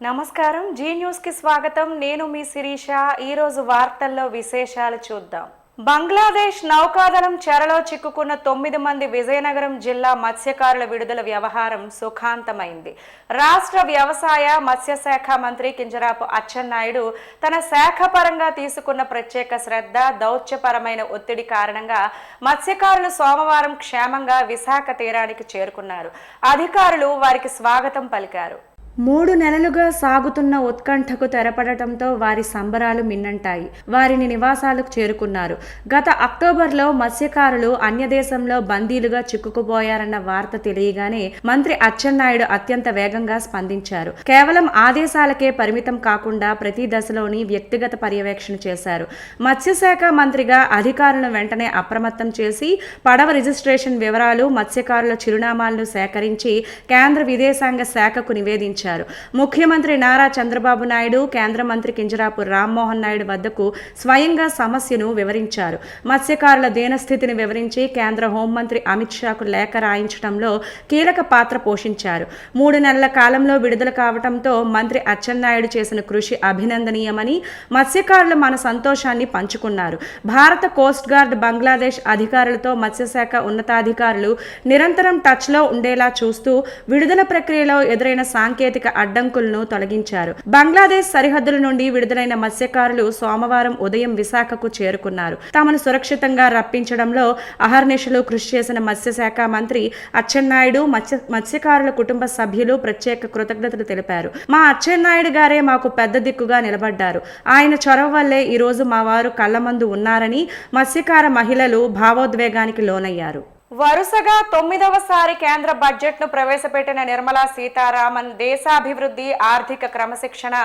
నమస్కారం. G news కి స్వాగతం. నేను మీ శిరీష. ఈ రోజు వార్తల్లో విశేషాలు చూద్దాం. బంగ్లాదేశ్ నౌకాదళం చెరలో చిక్కుకున్న 9 మంది విజయనగరం జిల్లా మత్స్యకారుల విడుదల వ్యవహారం సుఖాంతమైంది. రాష్ట్ర వ్యవసాయ మత్స్యశాఖ మంత్రి కింజరాపు అచ్చెన్నాయుడు తన శాఖ పరంగా తీసుకున్న ప్రత్యేక శ్రద్ధ, దౌత్యపరమైన ఒత్తిడి కారణంగా మత్స్యకారులు సోమవారం క్షేమంగా విశాఖ తీరానికి చేరుకున్నారు. అధికారులు వారికి స్వాగతం పలికారు. 3 నెలలుగా సాగుతున్న ఉత్కంఠకు తెరపడటంతో వారి సంబరాలు మిన్నంటాయి. వారిని నివాసాలకు చేరుకున్నారు. గత అక్టోబర్లో మత్స్యకారులు అన్యదేశంలో బందీలుగా చిక్కుకుపోయారన్న వార్త తెలియగానే మంత్రి అచ్చెన్నాయుడు అత్యంత వేగంగా స్పందించారు. కేవలం ఆదేశాలకే పరిమితం కాకుండా ప్రతి దశలోని వ్యక్తిగత పర్యవేక్షణ చేశారు. మత్స్యశాఖ మంత్రిగా అధికారులను వెంటనే అప్రమత్తం చేసి పడవ రిజిస్ట్రేషన్ వివరాలు, మత్స్యకారుల చిరునామాలను సేకరించి కేంద్ర విదేశాంగ శాఖకు నివేదించారు. ముఖ్యమంత్రి నారా చంద్రబాబు నాయుడు కేంద్ర మంత్రి కింజరాపు రామ్మోహన్ నాయుడు వద్దకు స్వయంగా సమస్యను వివరించారు. మత్స్యకారుల దీనస్థితిని వివరించి కేంద్ర హోంమంత్రి అమిత్ షాకు లేఖ రాయించడంలో కీలక పాత్ర పోషించారు. 3 నెలల కాలంలో విడుదల కావడంతో మంత్రి అచ్చెన్నాయుడు చేసిన కృషి అభినందనీయమని, మత్స్యకారులు మన సంతోషాన్ని పంచుకున్నారు. భారత కోస్ట్ గార్డ్, బంగ్లాదేశ్ అధికారులతో మత్స్యశాఖ ఉన్నతాధికారులు నిరంతరం టచ్లో ఉండేలా చూస్తూ విడుదల ప్రక్రియలో ఎదురైన సాంకేతిక అడ్డంకులను తొలగించారు. బంగ్లాదేశ్ సరిహద్దుల నుండి విడుదలైన మత్స్యకారులు సోమవారం ఉదయం విశాఖకు చేరుకున్నారు. తమను సురక్షితంగా రప్పించడంలో అహర్నిశలు కృషి చేసిన మత్స్యశాఖ మంత్రి అచ్చెన్నాయుడు, మత్స్యకారుల కుటుంబ సభ్యులు ప్రత్యేక కృతజ్ఞతలు తెలిపారు. మా అచ్చెన్నాయుడు గారే మాకు పెద్ద దిక్కుగా నిలబడ్డారు. ఆయన చొరవ వల్లే ఈ రోజు మా వారు కళ్ల ముందు ఉన్నారని మత్స్యకార మహిళలు భావోద్వేగానికి లోనయ్యారు. వరుసగా 9వసారి కేంద్ర బడ్జెట్ను ప్రవేశపెట్టిన నిర్మలా సీతారామన్ దేశాభివృద్ధి, ఆర్థిక క్రమశిక్షణ,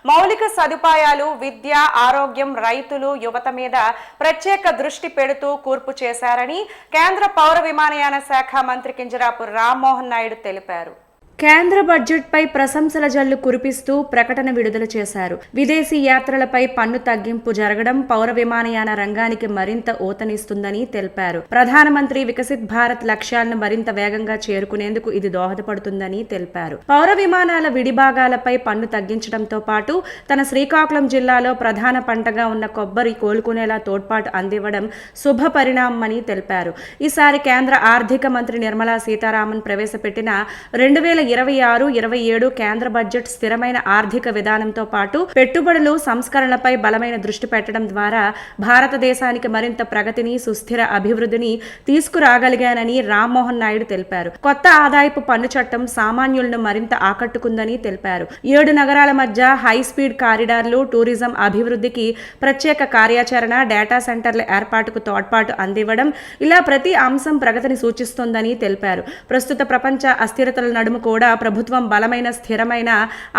మౌలిక సదుపాయాలు, విద్య, ఆరోగ్యం, రైతులు, యువత మీద ప్రత్యేక దృష్టి పెడుతూ కూర్పు చేశారని కేంద్ర పౌర విమానయాన శాఖ మంత్రి కింజరాపు రామ్మోహన్ నాయుడు తెలిపారు. కేంద్ర బడ్జెట్పై ప్రశంసల జల్లు కురిపిస్తూ ప్రకటన విడుదల చేశారు. విదేశీ యాత్రలపై పన్ను తగ్గింపు జరగడం పౌర విమానయాన రంగానికి మరింత ఊతనిస్తుందని తెలిపారు. ప్రధానమంత్రి వికసిత్ భారత్ లక్ష్యాలను మరింత వేగంగా చేరుకునేందుకు ఇది దోహదపడుతుందని తెలిపారు. పౌర విమానాల విడిభాగాలపై పన్ను తగ్గించడంతో పాటు తన శ్రీకాకుళం జిల్లాలో ప్రధాన పంటగా ఉన్న కొబ్బరి కోలుకునేలా తోడ్పాటు అందివ్వడం శుభ పరిణామమని తెలిపారు. ఈసారి కేంద్ర ఆర్థిక మంత్రి నిర్మలా సీతారామన్ ప్రవేశపెట్టిన 2026-27 కేంద్ర బడ్జెట్ స్థిరమైన ఆర్థిక విధానంతో పాటు పెట్టుబడులు, సంస్కరణలపై బలమైన దృష్టి పెట్టడం ద్వారా భారతదేశానికి మరింత ప్రగతిని, సుస్థిర అభివృద్ధిని తీసుకురాగలిగానని రామ్మోహన్ నాయుడు తెలిపారు. కొత్త ఆదాయపు పన్ను చట్టం సామాన్యులను మరింత ఆకట్టుకుందని తెలిపారు. 7 నగరాల మధ్య హై స్పీడ్ కారిడార్లు, టూరిజం అభివృద్ధికి ప్రత్యేక కార్యాచరణ, డేటా సెంటర్ల ఏర్పాటుకు తోడ్పాటు అందివ్వడం, ఇలా ప్రతి అంశం ప్రగతిని సూచిస్తోందని తెలిపారు. ప్రస్తుత ప్రపంచ అస్థిరతల నడుమ కూడా ప్రభుత్వం బలమైన, స్థిరమైన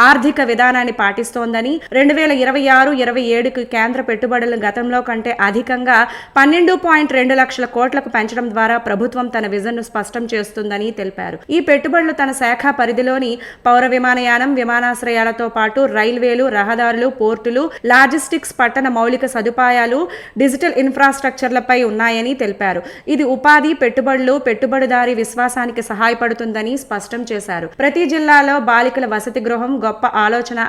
ఆర్థిక విధానాన్ని పాటిస్తోందని, 2026-27కు కేంద్ర పెట్టుబడులను గతంలో కంటే అధికంగా 12.2 లక్షల కోట్లకు పెంచడం ద్వారా ప్రభుత్వం తన విజన్ను స్పష్టం చేస్తుందని తెలిపారు. ఈ పెట్టుబడులు తన శాఖ పరిధిలోని పౌర విమానయానం, విమానాశ్రయాలతో పాటు రైల్వేలు, రహదారులు, పోర్టులు, లాజిస్టిక్స్, పట్టణ మౌలిక సదుపాయాలు, డిజిటల్ ఇన్ఫ్రాస్ట్రక్చర్లపై ఉన్నాయని తెలిపారు. ఇది ఉపాధి, పెట్టుబడులు, పెట్టుబడిదారీ విశ్వాసానికి సహాయపడుతుందని స్పష్టం చేశారు. ప్రతి జిల్లాలో బాలికల వసతి గృహం గొప్ప ఆలోచన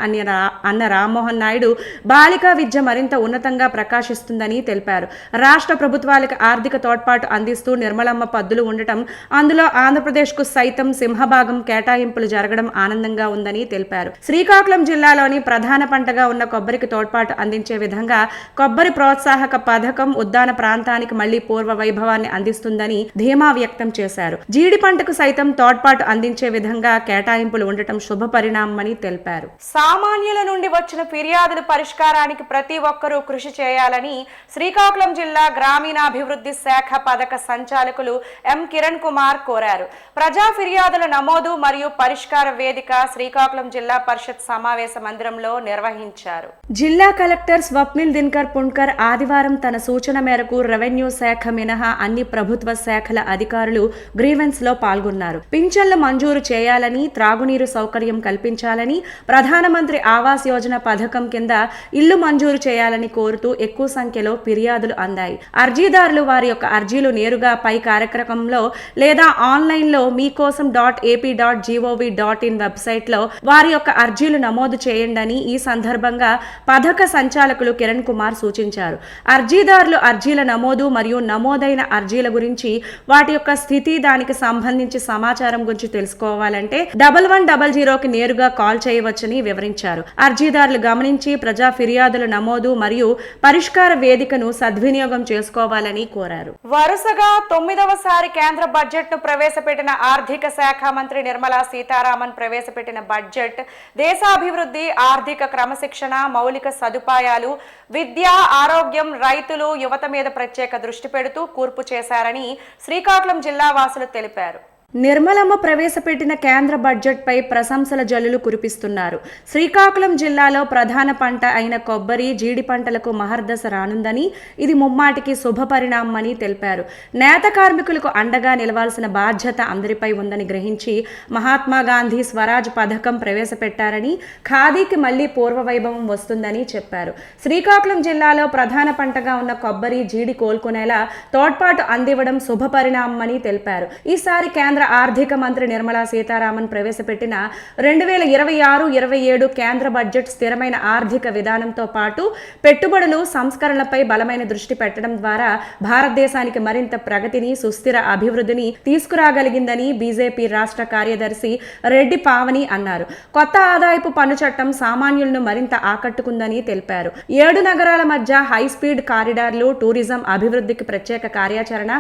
అన్న రామ్మోహన్ నాయుడు బాలికా విద్య మరింత ఉన్నతంగా ప్రకాశిస్తుందని తెలిపారు. రాష్ట్ర ప్రభుత్వాలకు ఆర్థిక తోడ్పాటు అందిస్తూ నిర్మలమ్మ పద్దులు ఉండటం, అందులో ఆంధ్రప్రదేశ్కు సైతం సింహభాగం కేటాయింపులు జరగడం ఆనందంగా ఉందని తెలిపారు. శ్రీకాకుళం జిల్లాలోని ప్రధాన పంటగా ఉన్న కొబ్బరికి తోడ్పాటు అందించే విధంగా కొబ్బరి ప్రోత్సాహక పథకం ఉద్దాన ప్రాంతానికి మళ్లీ పూర్వ వైభవాన్ని అందిస్తుందని ధీమా వ్యక్తం చేశారు. జీడి పంటకు సైతం తోడ్పాటు అందించే విధంగా కేటాయింపులు ఉండటం శుభ పరిణామమని తెలిపారు. సామాన్యుల నుండి వచ్చిన ఫిర్యాదుల పరిష్కారానికి ప్రతి ఒక్కరూ కృషి చేయాలని శ్రీకాకుళం జిల్లా గ్రామీణాభివృద్ధి శాఖ పథక సంచాలకులు ఎం కిరణ్ కుమార్ కోరారు. ప్రజా ఫిర్యాదుల నమోదు మరియు పరిష్కార వేదిక శ్రీకాకుళం జిల్లా పరిషత్ సమావేశ మందిరంలో నిర్వహించారు. జిల్లా కలెక్టర్ స్వప్నిల్ దినకర్ పుణ్కర్ ఆదివారం తన సూచన మేరకు రెవెన్యూ శాఖ మినహా అన్ని ప్రభుత్వ శాఖల అధికారులు గ్రీవెన్స్ లో పాల్గొన్నారు. పింఛన్ల మంజూరు చేయాలి చేయాలని, త్రాగునీరు సౌకర్యం కల్పించాలని, ప్రధానమంత్రి ఆవాస్ యోజన పథకం కింద ఇల్లు మంజూరు చేయాలని కోరుతూ ఎక్కువ సంఖ్యలో ఫిర్యాదులు అందాయి. అర్జీదారులు వారి యొక్క అర్జీలు నేరుగా పై కార్యక్రమంలో లేదా ఆన్లైన్లో meekosam.ap.gov.in వెబ్సైట్లో వారి యొక్క అర్జీలు నమోదు చేయండి. ఈ సందర్భంగా పథక సంచాలకులు కిరణ్ కుమార్ సూచించారు. అర్జీదారులు అర్జీల నమోదు మరియు నమోదైన అర్జీల గురించి, వాటి యొక్క స్థితి, దానికి సంబంధించి సమాచారం గురించి తెలుసుకోవాలంటే 1100కి నేరుగా కాల్ చేయవచ్చని వివరించారు. అర్జీదారులు గమనించి ప్రజా ఫిర్యాదుల నమోదు మరియు పరిష్కార వేదికను సద్వినియోగం చేసుకోవాలని కోరారు. వరుసగా 9వసారి కేంద్ర బడ్జెట్ ను ప్రవేశపెట్టిన ఆర్థిక శాఖ మంత్రి నిర్మలా సీతారామన్ ప్రవేశపెట్టిన బడ్జెట్ దేశాభివృద్ధి, ఆర్థిక క్రమశిక్షణ, మౌలిక సదుపాయాలు, విద్య, ఆరోగ్యం, రైతులు, యువత మీద ప్రత్యేక దృష్టి పెడుతూ కూర్పు చేశారని శ్రీకాకుళం జిల్లా వాసులు తెలిపారు. నిర్మలమ్మ ప్రవేశపెట్టిన కేంద్ర బడ్జెట్ పై ప్రశంసల జల్లులు కురిపిస్తున్నారు. శ్రీకాకుళం జిల్లాలో ప్రధాన పంట అయిన కొబ్బరి, జీడి పంటలకు మహర్దశ రానుందని, ఇది ముమ్మాటికి శుభ పరిణామమని తెలిపారు. నేత కార్మికులకు అండగా నిలవాల్సిన బాధ్యత అందరిపై ఉందని గ్రహించి మహాత్మా గాంధీ స్వరాజ్ పథకం ప్రవేశపెట్టారని, ఖాదీకి మళ్లీ పూర్వవైభవం వస్తుందని చెప్పారు. శ్రీకాకుళం జిల్లాలో ప్రధాన పంటగా ఉన్న కొబ్బరి, జీడి కోలుకునేలా తోడ్పాటు అందివ్వడం శుభ పరిణామమని తెలిపారు. ఈసారి కేంద్ర ఆర్థిక మంత్రి నిర్మలా సీతారామన్ ప్రవేశపెట్టిన 2026-27 కేంద్ర బడ్జెట్ స్థిరమైన ఆర్థిక విధానంతో పాటు పెట్టుబడులు, సంస్కరణలపై బలమైన దృష్టి పెట్టడం ద్వారా భారతదేశానికి మరింత ప్రగతిని, సుస్థిర అభివృద్ధిని తీసుకురాగలిగిందని బీజేపీ రాష్ట్ర కార్యదర్శి రెడ్డి పావని అన్నారు. కొత్త ఆదాయపు పన్ను చట్టం సామాన్యులను మరింత ఆకట్టుకుందని తెలిపారు. 7 నగరాల మధ్య హైస్పీడ్ కారిడార్లు, టూరిజం అభివృద్ధికి ప్రత్యేక కార్యాచరణ,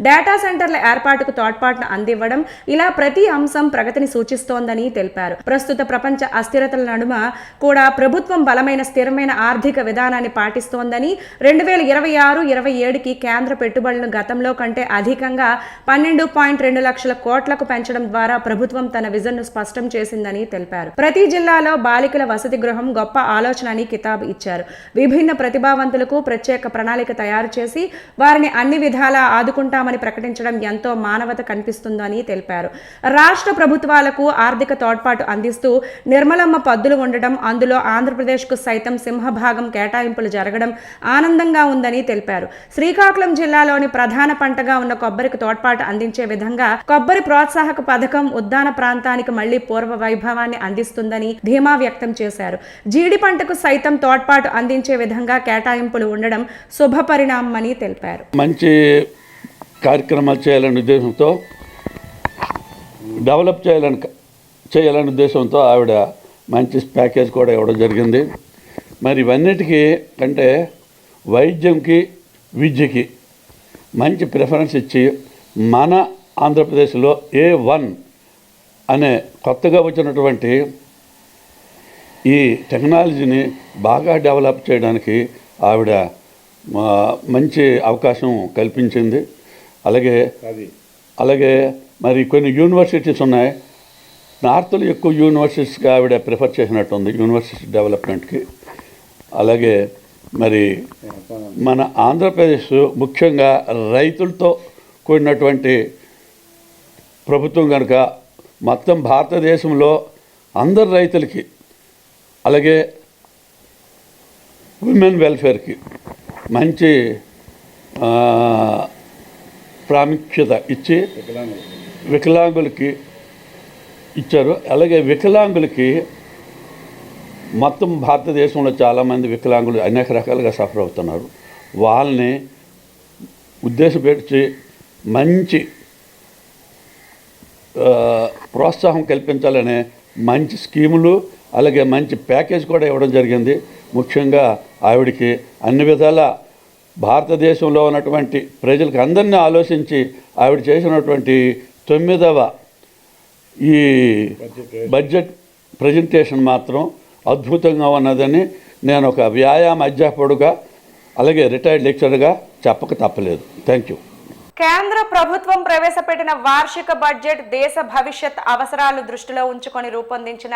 డేటా సెంటర్ల ఏర్పాటుకు తోడ్పాటును అందివ్వడం, ఇలా ప్రతి అంశం ప్రగతిని సూచిస్తోందని తెలిపారు. ప్రస్తుత ప్రపంచ అస్థిరతల నడుమ కూడా ప్రభుత్వం బలమైన స్థిరమైన ఆర్థిక విధానాన్ని పాటిస్తోందని, 2026-27కి కేంద్ర పెట్టుబడులను గతంలో కంటే అధికంగా 12.2 లక్షల కోట్లకు పెంచడం ద్వారా ప్రభుత్వం తన విజన్ను స్పష్టం చేసిందని తెలిపారు. ప్రతి జిల్లాలో బాలికల వసతి గృహం గొప్ప ఆలోచన అని కితాబు ఇచ్చారు. విభిన్న ప్రతిభావంతులకు ప్రత్యేక ప్రణాళిక తయారు చేసి వారిని అన్ని విధాలా ఆదుకుంటామని ప్రకటించడం ఎంతో మానవత కనిపిస్తుందని తెలిపారు. రాష్ట్ర ప్రభుత్వాలకు ఆర్థిక తోడ్పాటు అందిస్తూ నిర్మలమ్మ పద్దులు ఉండడం, అందులో ఆంధ్రప్రదేశ్కు సైతం సింహభాగం కేటాయింపులు జరగడం ఆనందంగా ఉందని తెలిపారు. శ్రీకాకుళం జిల్లాలోని ప్రధాన పంటగా ఉన్న కొబ్బరికి తోడ్పాటు అందించే విధంగా కొబ్బరి ప్రోత్సాహక పథకం ఉద్దాన ప్రాంతానికి మళ్లీ పూర్వ వైభవాన్ని అందిస్తుందని ధీమా వ్యక్తం చేశారు. జీడి పంటకు సైతం తోడ్పాటు అందించే విధంగా కేటాయింపులు ఉండడం శుభ పరిణామమని తెలిపారు. మంచి కార్యక్రమాలు చేయాలనే ఉద్దేశంతో, డెవలప్ చేయాలనే ఉద్దేశంతో ఆవిడ మంచి ప్యాకేజ్ కూడా ఇవ్వడం జరిగింది. మరి ఇవన్నిటికీ అంటే వైద్యంకి, విద్యకి మంచి ప్రిఫరెన్స్ ఇచ్చి మన ఆంధ్రప్రదేశ్లో A1 అనే కొత్తగా వచ్చినటువంటి ఈ టెక్నాలజీని బాగా డెవలప్ చేయడానికి ఆవిడ మంచి అవకాశం కల్పించింది. అలాగే మరి కొన్ని యూనివర్సిటీస్ ఉన్నాయి. నార్త్లో ఎక్కువ యూనివర్సిటీస్కి ఆవిడ ప్రిఫర్ చేసినట్టుంది యూనివర్సిటీ డెవలప్మెంట్కి. అలాగే మరి మన ఆంధ్రప్రదేశ్ ముఖ్యంగా రైతులతో కూడినటువంటి ప్రభుత్వం కనుక మొత్తం భారతదేశంలో అందరు రైతులకి, అలాగే విమెన్ వెల్ఫేర్కి మంచి ప్రాముఖ్యత ఇచ్చి వికలాంగులకి ఇచ్చారు. అలాగే వికలాంగులకి మొత్తం భారతదేశంలో చాలామంది వికలాంగులు అనేక రకాలుగా సఫర్ అవుతున్నారు. వాళ్ళని ఉద్దేశపెట్టి మంచి ప్రోత్సాహం కల్పించాలనే మంచి స్కీములు, అలాగే మంచి ప్యాకేజ్ కూడా ఇవ్వడం జరిగింది. ముఖ్యంగా ఆవిడికి అన్ని విధాల భారతదేశంలో ఉన్నటువంటి ప్రజలకు అందరినీ ఆలోచించి ఆవిడ చేసినటువంటి 9వ ఈ బడ్జెట్ ప్రజెంటేషన్ మాత్రం అద్భుతంగా ఉన్నదని నేను ఒక వ్యాయామ అధ్యాపకుడుగా, అలాగే రిటైర్డ్ లెక్చరర్గా చెప్పక తప్పలేదు. Thank you. కేంద్ర ప్రభుత్వం ప్రవేశపెట్టిన వార్షిక బడ్జెట్ దేశ భవిష్యత్ అవసరాలు దృష్టిలో ఉంచుకొని రూపొందించిన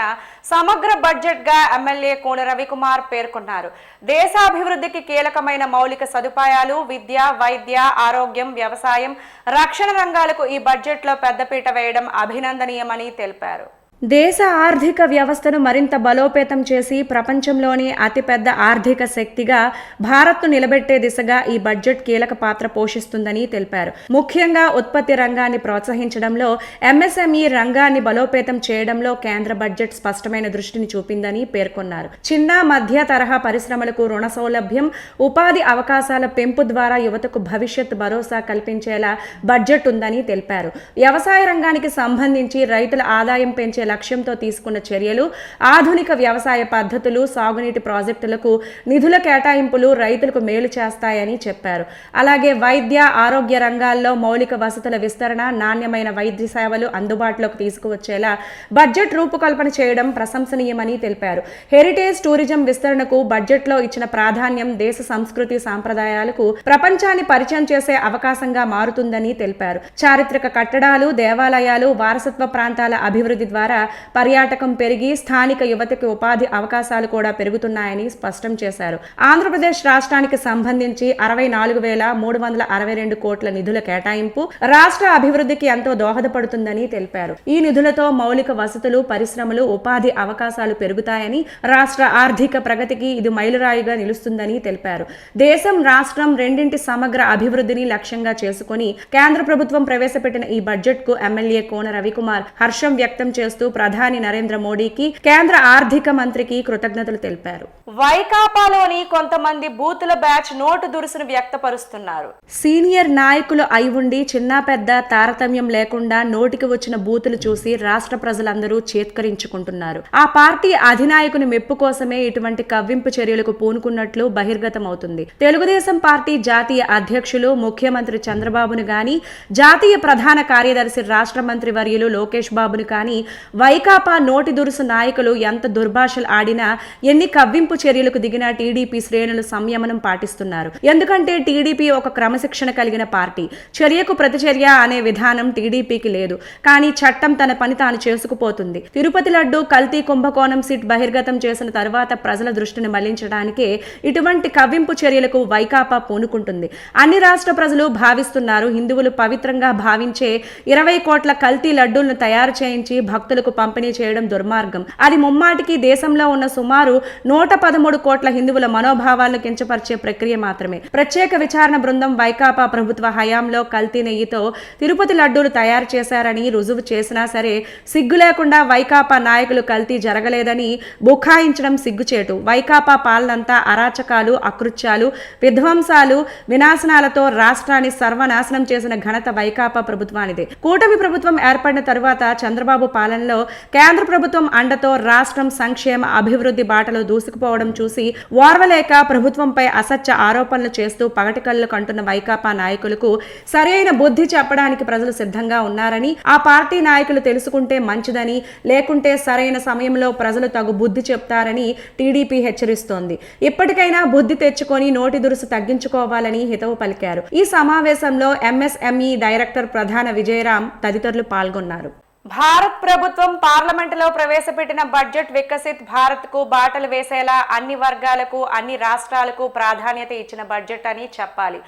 సమగ్ర బడ్జెట్ గా ఎమ్మెల్యే కోన రవికుమార్ పేర్కొన్నారు. దేశాభివృద్ధికి కీలకమైన మౌలిక సదుపాయాలు, విద్య, వైద్య, ఆరోగ్యం, వ్యవసాయం, రక్షణ రంగాలకు ఈ బడ్జెట్లో పెద్దపీట వేయడం అభినందనీయమని తెలిపారు. దేశ ఆర్థిక వ్యవస్థను మరింత బలోపేతం చేసి ప్రపంచంలోని అతిపెద్ద ఆర్థిక శక్తిగా భారత్ను నిలబెట్టే దిశగా ఈ బడ్జెట్ కీలక పాత్ర పోషిస్తుందని తెలిపారు. ముఖ్యంగా ఉత్పత్తి రంగాన్ని ప్రోత్సహించడంలో, ఎంఎస్ఎంఈ రంగాన్ని బలోపేతం చేయడంలో కేంద్ర బడ్జెట్ స్పష్టమైన దృష్టిని చూపిందని పేర్కొన్నారు. చిన్న మధ్య తరహా పరిశ్రమలకు రుణ సౌలభ్యం, ఉపాధి అవకాశాల పెంపు ద్వారా యువతకు భవిష్యత్ భరోసా కల్పించేలా బడ్జెట్ ఉందని తెలిపారు. వ్యవసాయ రంగానికి సంబంధించి రైతుల ఆదాయం పెంచే లక్ష్యంతో తీసుకున్న చర్యలు, ఆధునిక వ్యవసాయ పద్ధతులు, సాగునీటి ప్రాజెక్టులకు నిధుల కేటాయింపులు రైతులకు మేలు చేస్తాయని చెప్పారు. అలాగే వైద్య, ఆరోగ్య రంగాల్లో మౌలిక వసతుల విస్తరణ, నాణ్యమైన వైద్య సేవలు అందుబాటులోకి తీసుకువచ్చేలా బడ్జెట్ రూపకల్పన చేయడం ప్రశంసనీయమని తెలిపారు. హెరిటేజ్ టూరిజం విస్తరణకు బడ్జెట్లో ఇచ్చిన ప్రాధాన్యం దేశ సంస్కృతి సాంప్రదాయాలకు ప్రపంచాన్ని పరిచయం చేసే అవకాశంగా మారుతుందని తెలిపారు. చారిత్రక కట్టడాలు, దేవాలయాలు, వారసత్వ ప్రాంతాల అభివృద్ధి ద్వారా పర్యాటకం పెరిగి స్థానిక యువతకి ఉపాధి అవకాశాలు కూడా పెరుగుతున్నాయని స్పష్టం చేశారు. ఆంధ్రప్రదేశ్ రాష్ట్రానికి సంబంధించి 64,362 కోట్ల నిధుల కేటాయింపు రాష్ట్ర అభివృద్ధికి ఎంతో దోహదపడుతుందని తెలిపారు. ఈ నిధులతో మౌలిక వసతులు, పరిశ్రమలు, ఉపాధి అవకాశాలు పెరుగుతాయని, రాష్ట్ర ఆర్థిక ప్రగతికి ఇది మైలురాయిగా నిలుస్తుందని తెలిపారు. దేశం, రాష్ట్రం రెండింటి సమగ్ర అభివృద్ధిని లక్ష్యంగా చేసుకుని కేంద్ర ప్రభుత్వం ప్రవేశపెట్టిన ఈ బడ్జెట్ కు ఎమ్మెల్యే కోన రవికుమార్ హర్షం వ్యక్తం చేస్తూ ప్రధాని నరేంద్ర మోడీకి, కేంద్ర ఆర్థిక మంత్రికి కృతజ్ఞతలు తెలిపారు. వైకాపాలోని కొంతమంది బూతుల బ్యాచ్ నోటు దురుసును వ్యక్తపరుస్తున్నారు. సీనియర్ నాయకులు అయి ఉండి చిన్న పెద్ద తారతమ్యం లేకుండా నోటికి వచ్చిన బూతులు చూసి రాష్ట్ర ప్రజలందరూ చేత్కరించుకుంటున్నారు. ఆ పార్టీ అధినాయకుని మెప్పు కోసమే ఇటువంటి కవ్వింపు చర్యలకు పూనుకున్నట్లు బహిర్గతమవుతుంది. తెలుగుదేశం పార్టీ జాతీయ అధ్యక్షులు ముఖ్యమంత్రి చంద్రబాబును గాని, జాతీయ ప్రధాన కార్యదర్శి రాష్ట్ర మంత్రి వర్యులు లోకేష్ బాబును కానీ వైకాపా నోటి దురుసు నాయకులు ఎంత దుర్భాషలు ఆడినా, ఎన్ని కవ్వింపు చర్యలకు దిగినా టీడీపీ శ్రేణులు సంయమనం పాటిస్తున్నారు. ఎందుకంటే టీడీపీ ఒక క్రమశిక్షణ కలిగిన పార్టీ. చర్యకు ప్రతిచర్య అనే విధానం టీడీపీకి లేదు. కానీ చట్టం తన పని తాను చేసుకుపోతుంది. తిరుపతి లడ్డు కల్తీ కుంభకోణం సిట్ బహిర్గతం చేసిన తర్వాత ప్రజల దృష్టిని మళ్లించడానికే ఇటువంటి కవ్వింపు చర్యలకు వైకాపా పూనుకుంటుంది. అన్ని రాష్ట్ర ప్రజలు భావిస్తున్నారు, హిందువులు పవిత్రంగా భావించే 20 కోట్ల కల్తీ లడ్డూలను తయారు చేయించి భక్తులకు పంపిణీ చేయడం దుర్మార్గం. అది ముమ్మాటికి దేశంలో ఉన్న సుమారు 113 కోట్ల హిందువుల మనోభావాలను కించపరిచే ప్రక్రియ మాత్రమే. ప్రత్యేక విచారణ బృందం వైకాపా ప్రభుత్వ హయాంలో కల్తీ నెయ్యితో తిరుపతి లడ్డూలు తయారు చేశారని రుజువు చేసినా సరే సిగ్గు లేకుండా వైకాపా నాయకులు కల్తీ జరగలేదని బుకాయించడం సిగ్గుచేటు. వైకాపా పాలనంతా అరాచకాలు, అకృత్యాలు, విధ్వంసాలు, వినాశనాలతో రాష్ట్రాన్ని సర్వనాశనం చేసిన ఘనత వైకాపా ప్రభుత్వానిదే. కూటమి ప్రభుత్వం ఏర్పడిన తరువాత చంద్రబాబు పాలనలో కేంద్ర ప్రభుత్వం అండతో రాష్ట్రం సంక్షేమ అభివృద్ధి బాటలో దూసుకుపోవడం చూసి ఓర్వలేక ప్రభుత్వంపై అసత్య ఆరోపణలు చేస్తూ పగటి కళ్ళు కంటున్న వైకాపా నాయకులకు సరైన బుద్ధి చెప్పడానికి ప్రజలు సిద్ధంగా ఉన్నారని, ఆ పార్టీ నాయకులు తెలుసుకుంటే మంచిదని, లేకుంటే సరైన సమయంలో ప్రజలు తగు బుద్ధి చెప్తారని టీడీపీ హెచ్చరిస్తోంది. ఇప్పటికైనా బుద్ధి తెచ్చుకొని నోటి దురుసు తగ్గించుకోవాలని హితవు పలికారు. ఈ సమావేశంలో ఎంఎస్ఎంఈ డైరెక్టర్ ప్రధాన విజయరాం తదితరులు పాల్గొన్నారు. భారత్ ప్రభుత్వం పార్లమెంటులో ప్రవేశపెట్టిన బడ్జెట్ వికసిత్ భారత్ కు బాటలు వేసేలా అన్ని వర్గాలకు, అన్ని రాష్ట్రాలకు ప్రాధాన్యత ఇచ్చిన బడ్జెట్ అని చెప్పాలి.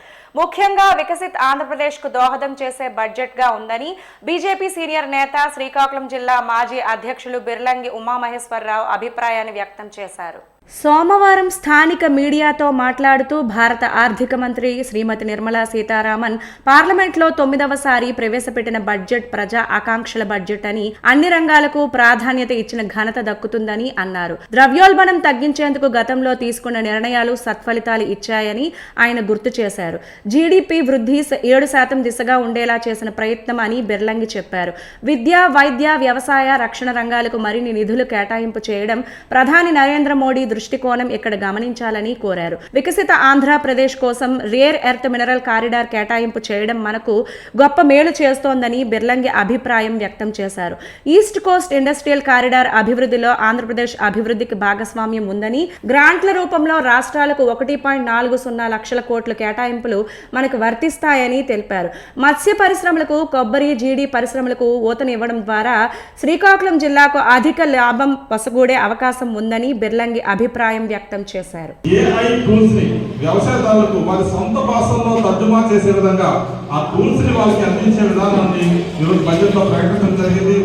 ముఖ్యంగా వికసిత్ ఆంధ్రప్రదేశ్ కు దోహదం చేసే బడ్జెట్ గా ఉందని బీజేపీ సీనియర్ నేత, శ్రీకాకుళం జిల్లా మాజీ అధ్యక్షులు బిర్లంగి ఉమామహేశ్వరరావు అభిప్రాయాన్ని వ్యక్తం చేశారు. సోమవారం స్థానిక మీడియాతో మాట్లాడుతూ భారత ఆర్థిక మంత్రి శ్రీమతి నిర్మలా సీతారామన్ పార్లమెంట్లో 9వసారి ప్రవేశపెట్టిన బడ్జెట్ ప్రజా ఆకాంక్షల బడ్జెట్ అని, అన్ని రంగాలకు ప్రాధాన్యత ఇచ్చిన ఘనత దక్కుతుందని అన్నారు. ద్రవ్యోల్బణం తగ్గించేందుకు గతంలో తీసుకున్న నిర్ణయాలు సత్ఫలితాలు ఇచ్చాయని ఆయన గుర్తు చేశారు. జీడీపీ వృద్ధి 7% దిశగా ఉండేలా చేసిన ప్రయత్నం అని బిర్లంగి చెప్పారు. విద్య, వైద్య, వ్యవసాయ, రక్షణ రంగాలకు మరిన్ని నిధులు కేటాయింపు చేయడం ప్రధాని నరేంద్ర మోడీ దృష్టికోణం ఇక్కడ గమనించాలని కోరారు. వికసిత ఆంధ్రప్రదేశ్ కోసం రేర్ ఎర్త్ మినరల్ కారిడార్ కేటాయింపు చేయడం మనకు గొప్ప మేలు చేస్తోందని బిర్లంగి అభిప్రాయం వ్యక్తం చేశారు. ఈస్ట్ కోస్ట్ ఇండస్ట్రియల్ కారిడార్ అభివృద్ధిలో ఆంధ్రప్రదేశ్ అభివృద్ధికి భాగస్వామ్యం ఉందని, గ్రాంట్ల రూపంలో రాష్ట్రాలకు 1.40 లక్షల కోట్ల కేటాయింపులు మనకు వర్తిస్తాయని తెలిపారు. మత్స్య పరిశ్రమలకు, కొబ్బరి, జీడి పరిశ్రమలకు ఊతనివ్వడం ద్వారా శ్రీకాకుళం జిల్లాకు అధిక లాభం వసగూడే అవకాశం ఉందని బిర్లంగి అభిప్రాయం వ్యక్తం చేశారు. ఏఐ టూల్స్ ని వ్యవసాయదారులకు వారి సొంత భాషల్లో తర్జుమా చేసే విధంగా ఆ టూల్స్ ని వాళ్ళకి అందించే విధానాన్ని ఈరోజు బడ్జెట్ లో ప్రకటించడం జరిగింది.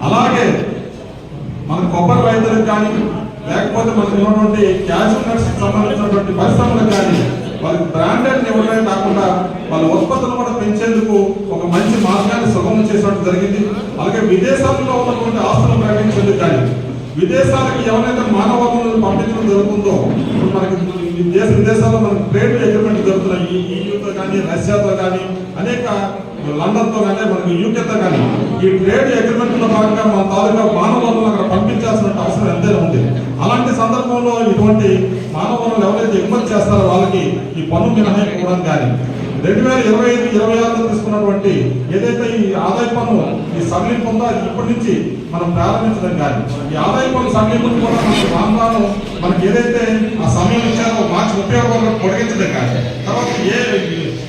అలాగే కొబ్బరి రైతులకు కానీ లేకపోతే మనకు ఉన్నటువంటి క్యాషూ నట్స్ సంబంధించినటువంటి పరిశ్రమలకు కానీ వాళ్ళకి బ్రాండెడ్ ఇవ్వడమే కాకుండా వాళ్ళ ఉత్పత్తులు కూడా పెంచేందుకు ఒక మంచి మార్గాన్ని సుగమం చేసినట్టు జరిగింది. అలాగే విదేశాల్లో ఉన్నటువంటి ఆస్తులను ప్రకటించేందుకు కానీ విదేశాలకు ఎవరైతే మానవ వనరులను పంపించడం జరుగుతుందో ఇప్పుడు మనకి విదేశాల్లో మనకి ట్రేడ్ అగ్రిమెంట్ జరుగుతున్నాయి. ఈయూతో కానీ రష్యాతో కానీ అనేక లండన్తో కానీ మనకి యూకేతో కానీ ఈ ట్రేడ్ అగ్రిమెంట్ లో భాగంగా మన తాలూకా మానవ వనరులను అక్కడ పంపించాల్సిన అవసరం ఎంతైనా ఉంది. అలాంటి సందర్భంలో ఇటువంటి మానవ వనరులు ఎవరైతే ఎగుమతి చేస్తారో వాళ్ళకి ఈ పన్ను మినహాయింపు ఇవ్వడం కానీ 2025-26లో తీసుకున్నటువంటి ఏదైతే ఈ ఆదాయ పన్ను ఈ సడలింపు ఉందో అది ఇప్పటి నుంచి మనం ప్రారంభించడం కానీ ఈ ఆదాయ పన్ను సడలింపును కూడా మనకి రాను మనకి ఏదైతే ఆ సమయం ఇచ్చారో మార్చి 31 వరకు పొడిగించడం కానీ తర్వాత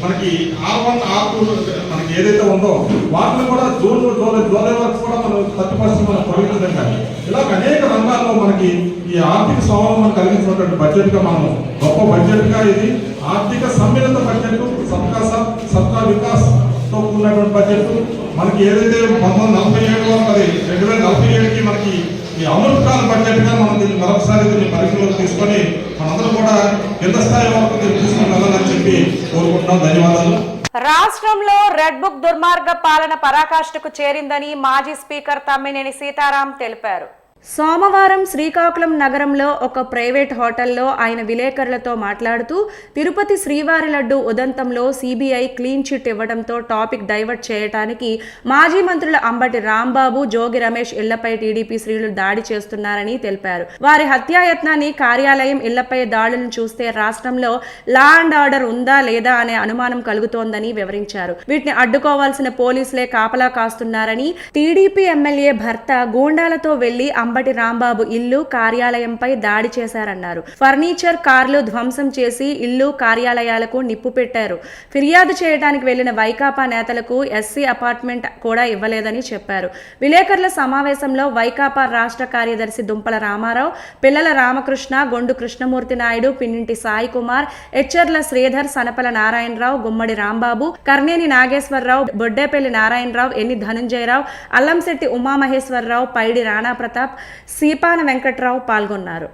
మనకి R1 R2 మనకి ఏదైతే ఉందో వాటిని కూడా జూలై వరకు కూడా మనం 30% మనం పొడిగించడం కానీ ఇలా అనేక రంగాల్లో మనకి ఈ ఆర్థిక స్వావలంబన కలిగించినటువంటి బడ్జెట్ గా మనం గొప్ప బడ్జెట్ గా ఇది ఆర్థిక సమ్మిళిత బడ్జెట్ సబ్కా సాత్ సబ్కా వికాస్ తో కూడినటువంటి బడ్జెట్ మనకి ఏదైతే 1947 వరకు అది 2047కి మనకి ఈ అమృతకాల బడ్జెట్ గా మనం దీన్ని మరొకసారి దీన్ని పరిగణలోకి తీసుకొని మనందరూ కూడా కింద స్థాయి వరకు దీన్ని తీసుకొని వెళ్ళాలని చెప్పి కోరుకుంటున్నాం. ధన్యవాదాలు. రాష్ట్రంలో రెడ్ బుక్ దుర్మార్గ పాలన పరాకాష్ఠకు చేరిందని మాజీ స్పీకర్ తమ్మినేని సీతారాం తెలిపారు. సోమవారం శ్రీకాకుళం నగరంలో ఒక ప్రైవేట్ హోటల్లో ఆయన విలేకరులతో మాట్లాడుతూ తిరుపతి శ్రీవారి లడ్డు ఉదంతంలో సిబిఐ క్లీన్ చిట్ ఇవ్వడంతో టాపిక్ డైవర్ట్ చేయడానికి మాజీ మంత్రుల అంబటి రాంబాబు, జోగి రమేష్ ఇళ్లపై టీడీపీ శ్రేణులు దాడి చేస్తున్నారని తెలిపారు. వారి హత్యాయత్నాన్ని, కార్యాలయం, ఇళ్లపై దాడులను చూస్తే రాష్ట్రంలో లా అండ్ ఆర్డర్ ఉందా లేదా అనే అనుమానం కలుగుతోందని వివరించారు. వీటిని అడ్డుకోవాల్సిన పోలీసులే కాపలా కాస్తున్నారని, టీడీపీ ఎమ్మెల్యే భర్త గూండాలతో వెళ్లి అంబటి రాంబాబు ఇల్లు, కార్యాలయంపై దాడి చేశారన్నారు. ఫర్నిచర్, కార్లు ధ్వంసం చేసి ఇల్లు, కార్యాలయాలకు నిప్పు పెట్టారు. ఫిర్యాదు చేయడానికి వెళ్లిన వైకాపా నేతలకు ఎస్సీ అపార్ట్మెంట్ కూడా ఇవ్వలేదని చెప్పారు. విలేకరుల సమావేశంలో వైకాపా రాష్ట్ర కార్యదర్శి దుంపల రామారావు, పిల్లల రామకృష్ణ, గొండు కృష్ణమూర్తి నాయుడు, పిన్నింటి సాయి కుమార్, ఎచ్చెర్ల శ్రీధర్, సనపల నారాయణరావు, గుమ్మడి రాంబాబు, కర్నేని నాగేశ్వరరావు, బొడ్డేపల్లి నారాయణరావు, ఎన్ని ధనుంజయరావు, అల్లంశెట్టి ఉమామహేశ్వరరావు, పైడి రాణా ప్రతాప్, సీపాన వెంకట్రావు పాల్గొన్నారు.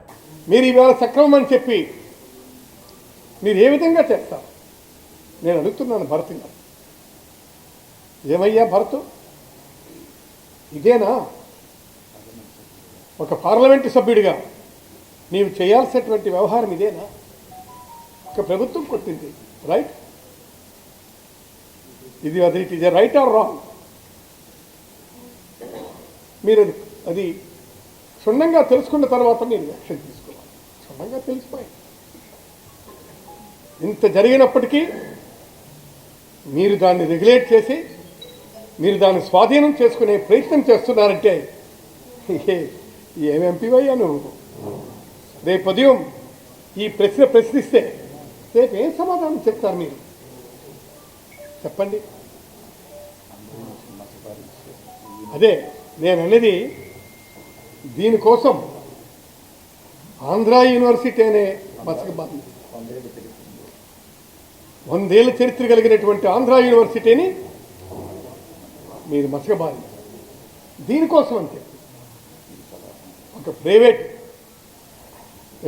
మీరు ఇవాళ సక్రమం అని చెప్పి మీరు ఏ విధంగా చేస్తారు నేను అడుగుతున్నాను. భరత్ గారు, ఏమయ్యా భరత్, ఇదేనా ఒక పార్లమెంటు సభ్యుడిగా నీవు చేయాల్సినటువంటి వ్యవహారం? ఇదేనా ఒక ప్రభుత్వం కొట్టింది రైట్? ఇది అది it is right are wrong? మీరు అది క్షుణ్ణంగా తెలుసుకున్న తర్వాత మీరు యాక్షన్ తీసుకోవాలి. క్షుణ్ణంగా తెలిసిపోయి ఇంత జరిగినప్పటికీ మీరు దాన్ని రెగ్యులేట్ చేసి మీరు దాన్ని స్వాధీనం చేసుకునే ప్రయత్నం చేస్తున్నారంటే ఏం ఎంపీవయ్యా నువ్వు? రేపు ఉదయం ఈ ప్రశ్నిస్తే రేపు ఏం సమాధానం చెప్తారు మీరు? చెప్పండి. అదే నేను అనేది. దీనికోసం ఆంధ్ర యూనివర్సిటీ అనే మసకబాది 100 ఏళ్ల చరిత్ర కలిగినటువంటి ఆంధ్ర యూనివర్సిటీని మీరు మసకబాది. దీనికోసం అంతే ఒక ప్రైవేట్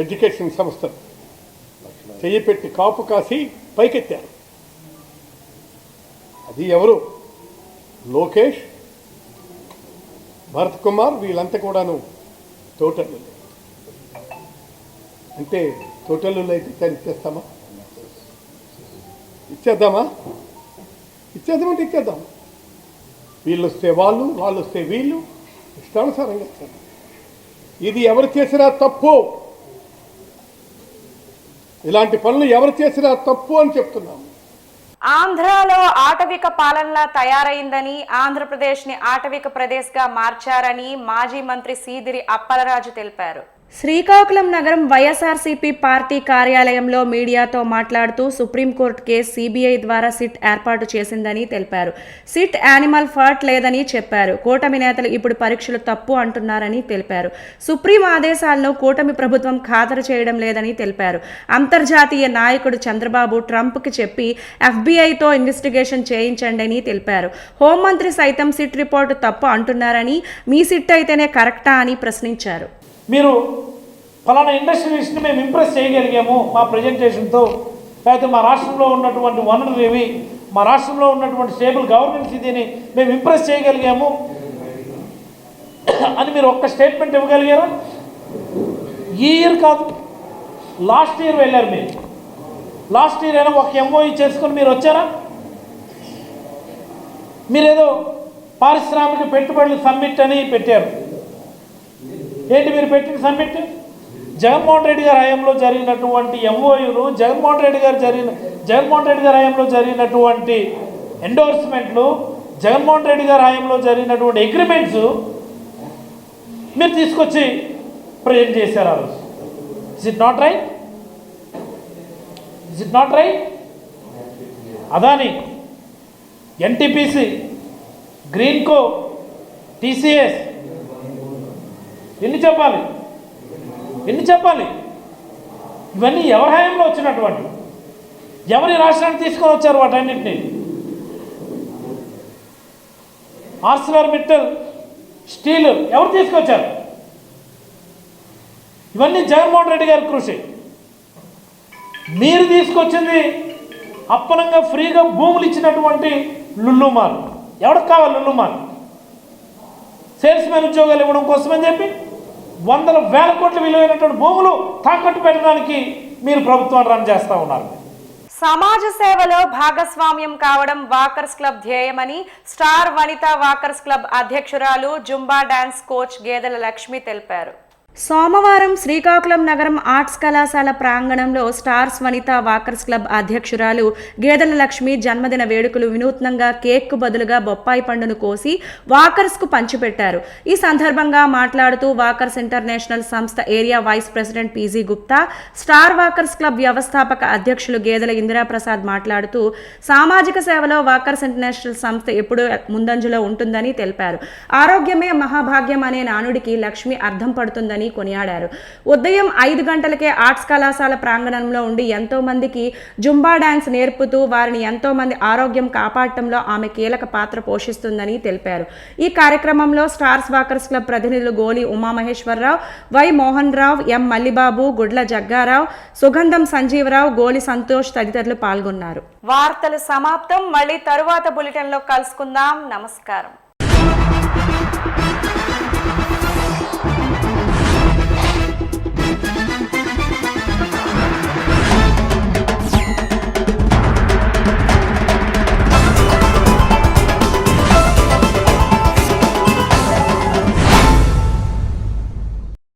ఎడ్యుకేషన్ సంస్థ చెయ్యి పెట్టి కాపు కాసి పైకెత్తారు. అది ఎవరు? లోకేష్, భరత్ కుమార్, వీళ్ళంతా కూడాను తోటలు. అంటే తోటలు అయితే ఇచ్చేస్తామా? ఇచ్చేద్దామంటే ఇచ్చేద్దాం. వీళ్ళు వస్తే వాళ్ళు, వాళ్ళు వస్తే వీళ్ళు, ఇష్టానుసారంగా ఇస్తారు. ఇది ఎవరు చేసినా తప్పు. ఇలాంటి పనులు ఎవరు చేసినా తప్పు అని చెప్తున్నాము. ఆంధ్రాలో ఆటవిక పాలనలా తయారైందని, ఆంధ్రప్రదేశ్ ని ఆటవిక ప్రదేశ్ గా మార్చారని మాజీ మంత్రి సీదిరి అప్పలరాజు తెలిపారు. శ్రీకాకుళం నగరం వైఎస్ఆర్సీపీ పార్టీ కార్యాలయంలో మీడియాతో మాట్లాడుతూ సుప్రీంకోర్టు కేసు సిబిఐ ద్వారా సిట్ ఏర్పాటు చేసిందని తెలిపారు. సిట్ యానిమల్ ఫాల్ట్ లేదని చెప్పారు. కూటమి నేతలు ఇప్పుడు పరీక్షలు తప్పు అంటున్నారని తెలిపారు. సుప్రీం ఆదేశాలను కూటమి ప్రభుత్వం ఖాతరు చేయడం లేదని తెలిపారు. అంతర్జాతీయ నాయకుడు చంద్రబాబు ట్రంప్కి చెప్పి ఎఫ్బీఐతో ఇన్వెస్టిగేషన్ చేయించండి అని తెలిపారు. హోంమంత్రి సైతం సిట్ రిపోర్టు తప్పు అంటున్నారని, మీ సిట్ అయితేనే కరెక్టా అని ప్రశ్నించారు. మీరు ఫలానా ఇండస్ట్రియలిస్ట్ని మేము ఇంప్రెస్ చేయగలిగాము మా ప్రజెంటేషన్తో, లేకపోతే మా రాష్ట్రంలో ఉన్నటువంటి వనరులు ఇవి, మా రాష్ట్రంలో ఉన్నటువంటి స్టేబుల్ గవర్నెన్స్ ఇదిని మేము ఇంప్రెస్ చేయగలిగాము అని మీరు ఒక్క స్టేట్మెంట్ ఇవ్వగలిగారా? ఈ ఇయర్ కాదు, లాస్ట్ ఇయర్ వెళ్ళారు మీరు. లాస్ట్ ఇయర్ అయినా ఒక ఎంఓఈ చేసుకొని మీరు వచ్చారా? మీరేదో పారిశ్రామిక పెట్టుబడులు సమ్మిట్ అని పెట్టారు. ఏంటి మీరు పెట్టిన సమ్మిట్? జగన్మోహన్ రెడ్డి గారి హయాంలో జరిగినటువంటి ఎంఓయూలు, జగన్మోహన్ రెడ్డి గారి హయాంలో జరిగినటువంటి ఎండోర్స్మెంట్లు, జగన్మోహన్ రెడ్డి గారి హయాంలో జరిగినటువంటి అగ్రిమెంట్స్ మీరు తీసుకొచ్చి ప్రజెంట్ చేశారు. ఆ రోజు is it not right? Is it not right? Adani, NTPC, Greenko, TCS, ఎన్ని చెప్పాలి? ఇవన్నీ ఎవరి హయాంలో వచ్చినటువంటి, ఎవరి రాష్ట్రానికి తీసుకొని వచ్చారు వాటన్నింటినీ? ఆర్సిలర్ మిట్టల్ స్టీల్ ఎవరు తీసుకొచ్చారు? ఇవన్నీ జగన్మోహన్ రెడ్డి గారి కృషి. మీరు తీసుకొచ్చింది అప్పనంగా ఫ్రీగా భూములు ఇచ్చినటువంటి లుల్లు మాల్. ఎవరికి కావాలి లుల్లు మాల్? సేల్స్ మ్యాన్ ఉద్యోగాలు ఇవ్వడం కోసమని చెప్పి వందల వేల కోట్ల విలువైనటువంటి భూములు తాకట్టు పెట్టడానికి మీరు ప్రభుత్వాన్ని రన్ చేస్తూ ఉన్నారు. సమాజ సేవలో భాగస్వామ్యం కావడం వాకర్స్ క్లబ్ ధ్యేయమని స్టార్ వనితా వాకర్స్ క్లబ్ అధ్యక్షురాలు, zumba dance coach Gedela Lakshmi తెలిపారు. సోమవారం శ్రీకాకుళం నగరం ఆర్ట్స్ కళాశాల ప్రాంగణంలో స్టార్స్ వనితా వాకర్స్ క్లబ్ అధ్యక్షురాలు గేదెల లక్ష్మి జన్మదిన వేడుకలు వినూత్నంగా కేక్కు బదులుగా బొప్పాయి పండును కోసి వాకర్స్కు పంచిపెట్టారు. ఈ సందర్భంగా మాట్లాడుతూ వాకర్స్ ఇంటర్నేషనల్ సంస్థ area vice president PG Gupta, star walkers club వ్యవస్థాపక అధ్యక్షులు గేదెల ఇందిరాప్రసాద్ మాట్లాడుతూ సామాజిక సేవలో వాకర్స్ ఇంటర్నేషనల్ సంస్థ ఎప్పుడూ ముందంజలో ఉంటుందని తెలిపారు. ఆరోగ్యమే మహాభాగ్యం అనే నానుడికి లక్ష్మి అర్థం పడుతుందని కొనియాడారు. ఉదయం 5 గంటలకే ఆర్ట్స్ కళాశాల ప్రాంగణంలో ఉండి ఎంతో మందికి జుంబా డాన్స్ నేర్పుతూ వారిని ఎంతో మంది ఆరోగ్యం కాపాడటంలో ఆమె కీలక పాత్ర పోషిస్తుందని తెలిపారు. ఈ కార్యక్రమంలో స్టార్స్ వాకర్స్ క్లబ్ ప్రతినిధులు గోలి ఉమామహేశ్వరరావు, వై మోహన్ రావు, ఎం మల్లిబాబు, గుడ్ల జగ్గారావు, సుగంధం సంజీవరావు, గోలి సంతోష్ తదితరులు పాల్గొన్నారు. వార్తలు సమాప్తం. మళ్ళీ తరువాత బులెటిన్లో కలుసుకుందాం. నమస్కారం.